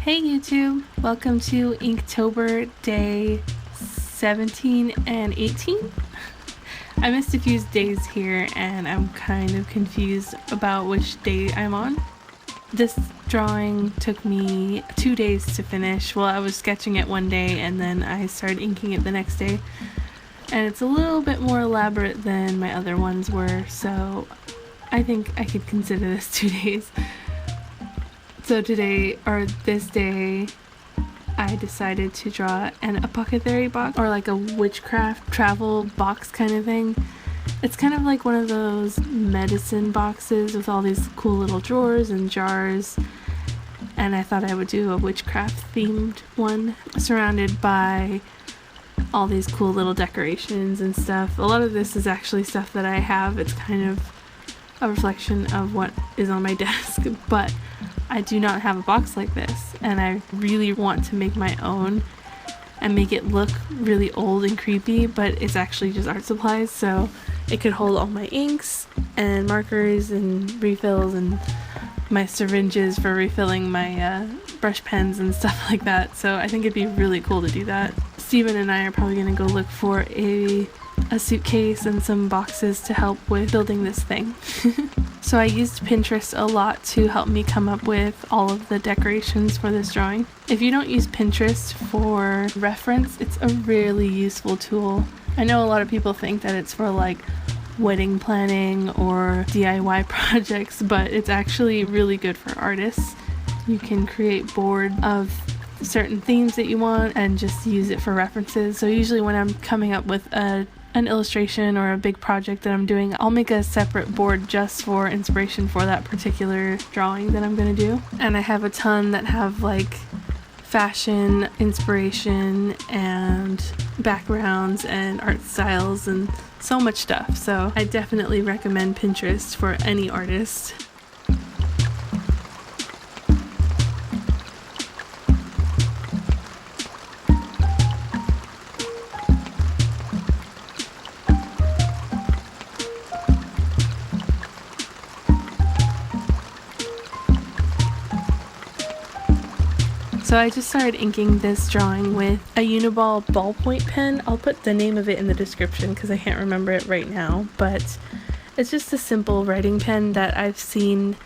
Hey YouTube, welcome to Inktober day 17 and 18. I missed a few days here and I'm kind of confused about which day I'm on. This drawing took me 2 days to finish. Well, I was sketching it one day and then I started inking it the next day. And it's a little bit more elaborate than my other ones were, so I think I could consider this 2 days. So this day, I decided to draw an apothecary box, or like a witchcraft travel box kind of thing. It's kind of like one of those medicine boxes with all these cool little drawers and jars. And I thought I would do a witchcraft themed one, surrounded by all these cool little decorations and stuff. A lot of this is actually stuff that I have. It's kind of a reflection of what is on my desk, but I do not have a box like this, and I really want to make my own and make it look really old and creepy, but it's actually just art supplies, so it could hold all my inks and markers and refills and my syringes for refilling my brush pens and stuff like that. So I think it'd be really cool to do that. Steven and I are probably going to go look for a suitcase and some boxes to help with building this thing. So I used Pinterest a lot to help me come up with all of the decorations for this drawing. If you don't use Pinterest for reference, it's a really useful tool. I know a lot of people think that it's for like wedding planning or DIY projects, but it's actually really good for artists. You can create boards of certain themes that you want and just use it for references. So usually when I'm coming up with an illustration or a big project that I'm doing, I'll make a separate board just for inspiration for that particular drawing that I'm going to do. And I have a ton that have like fashion inspiration and backgrounds and art styles and so much stuff. So I definitely recommend Pinterest for any artist. So I just started inking this drawing with a Uniball ballpoint pen. I'll put the name of it in the description because I can't remember it right now, but it's just a simple writing pen that I've seen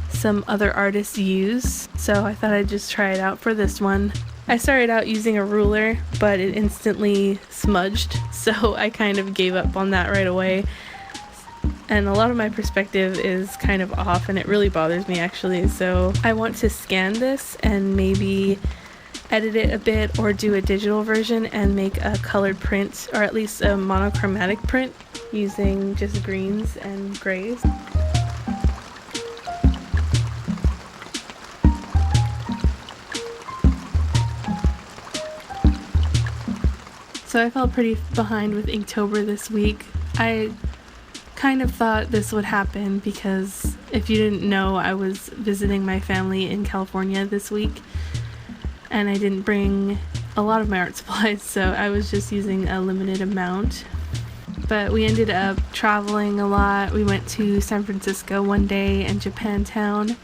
some other artists use, so I thought I'd just try it out for this one. I started out using a ruler, but it instantly smudged, so I kind of gave up on that right away. And a lot of my perspective is kind of off and it really bothers me actually, so I want to scan this and maybe edit it a bit or do a digital version and make a colored print, or at least a monochromatic print using just greens and grays. So I felt pretty behind with Inktober this week. I kind of thought this would happen because if you didn't know, I was visiting my family in California this week and I didn't bring a lot of my art supplies, so I was just using a limited amount. But we ended up traveling a lot. We went to San Francisco one day and Japantown,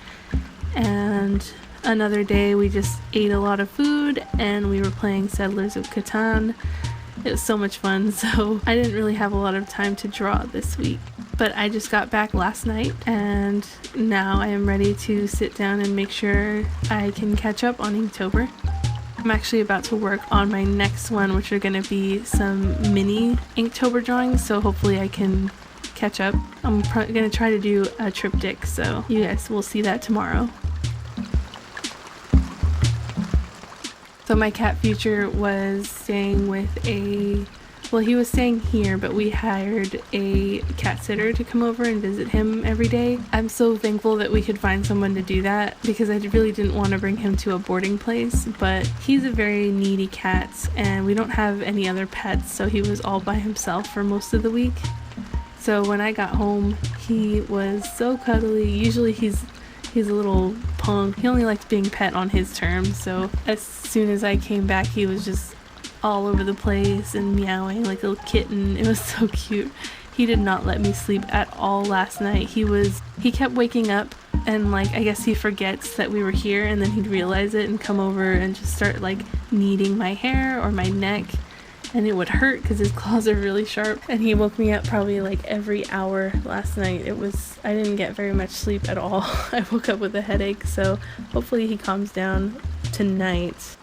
and another day we just ate a lot of food and we were playing Settlers of Catan. It was so much fun, so I didn't really have a lot of time to draw this week. But I just got back last night and now I am ready to sit down and make sure I can catch up on Inktober. I'm actually about to work on my next one, which are going to be some mini Inktober drawings, so hopefully I can catch up. I'm going to try to do a triptych, so you guys will see that tomorrow. So my cat Future was staying with he was staying here, but we hired a cat sitter to come over and visit him every day. I'm so thankful that we could find someone to do that because I really didn't want to bring him to a boarding place, but he's a very needy cat and we don't have any other pets, so he was all by himself for most of the week. So when I got home, he was so cuddly. Usually he's a little punk. He only likes being pet on his terms, so as soon as I came back, he was just all over the place and meowing like a little kitten. It was so cute. He did not let me sleep at all last night. He kept waking up and like I guess he forgets that we were here, and then he'd realize it and come over and just start like kneading my hair or my neck, and it would hurt because his claws are really sharp. And he woke me up probably like every hour last night. I didn't get very much sleep at all. I woke up with a headache, so hopefully he calms down tonight.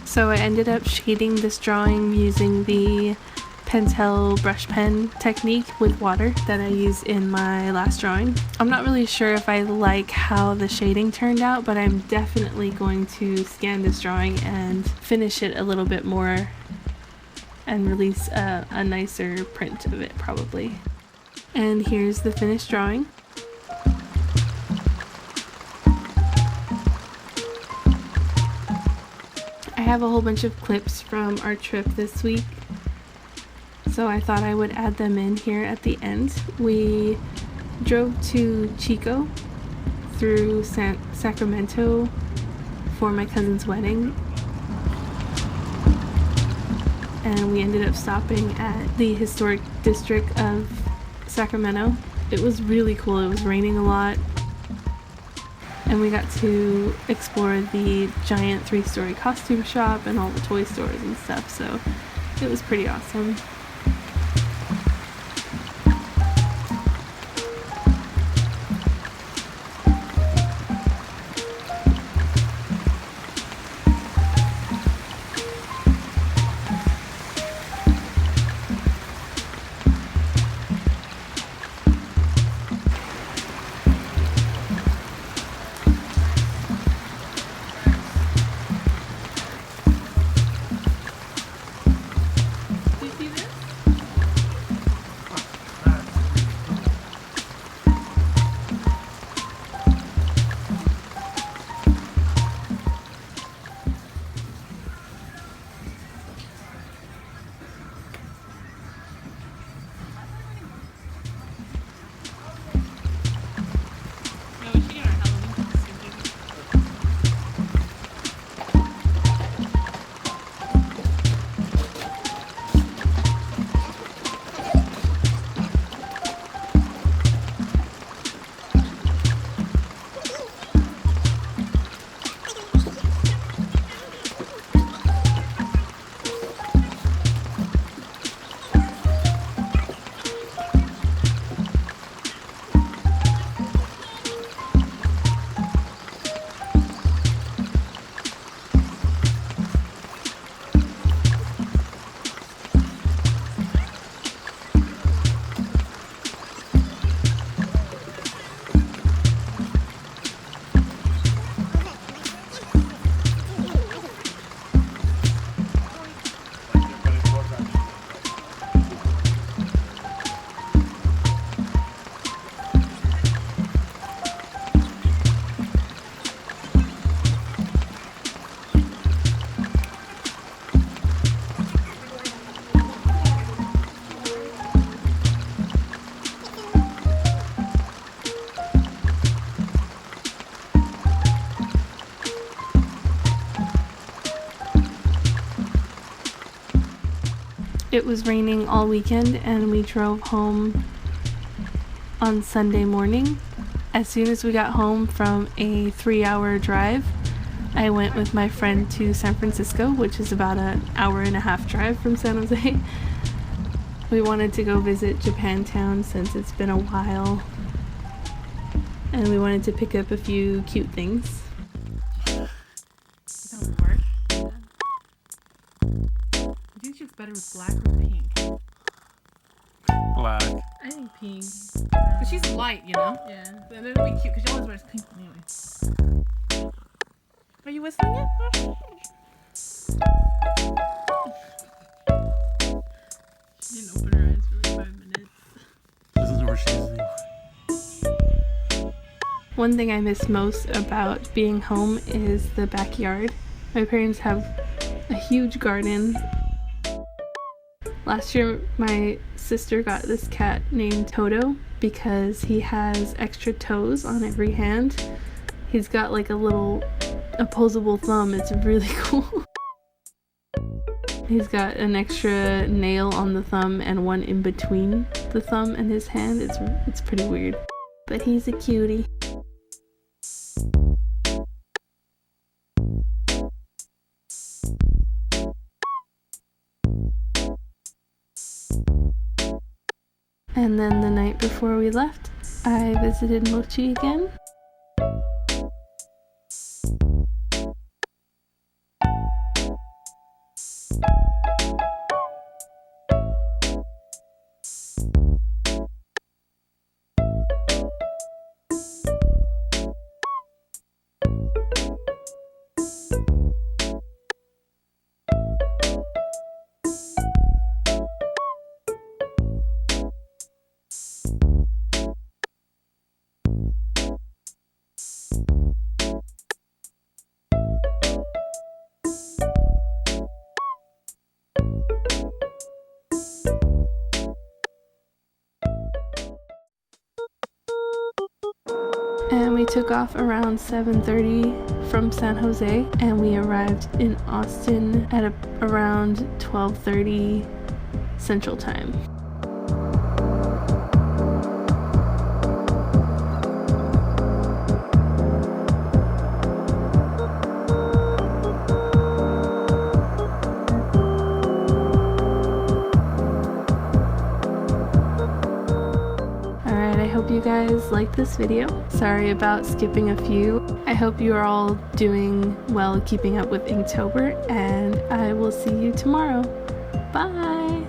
So I ended up shading this drawing using the Pentel brush pen technique with water that I used in my last drawing. I'm not really sure if I like how the shading turned out, but I'm definitely going to scan this drawing and finish it a little bit more and release a nicer print of it probably. And here's the finished drawing. I have a whole bunch of clips from our trip this week, so I thought I would add them in here at the end. We drove to Chico through Sacramento for my cousin's wedding, and we ended up stopping at the historic district of Sacramento. It was really cool. It was raining a lot, and we got to explore the giant 3-story costume shop and all the toy stores and stuff, so it was pretty awesome. Do you see this? It was raining all weekend and we drove home on Sunday morning. As soon as we got home from a 3-hour drive, I went with my friend to San Francisco, which is about an hour-and-a-half drive from San Jose. We wanted to go visit Japantown since it's been a while, and we wanted to pick up a few cute things. That would work. Yeah. Do you think she looks better with black or pink? Black. I think pink. Because she's light, you know? Yeah. Then it'll be cute because she always wears pink anyway. Are you whistling yet? She didn't open her eyes for like 5 minutes. This is where she's. One thing I miss most about being home is the backyard. My parents have a huge garden. Last year, my sister got this cat named Toto because he has extra toes on every hand. He's got like a little opposable thumb. It's really cool. He's got an extra nail on the thumb and one in between the thumb and his hand. It's pretty weird. But he's a cutie. And then the night before we left, I visited Mochi again. And we took off around 7:30 from San Jose, and we arrived in Austin at around 12:30 Central Time. I hope you guys liked this video. Sorry about skipping a few. I hope you are all doing well keeping up with Inktober, and I will see you tomorrow. Bye!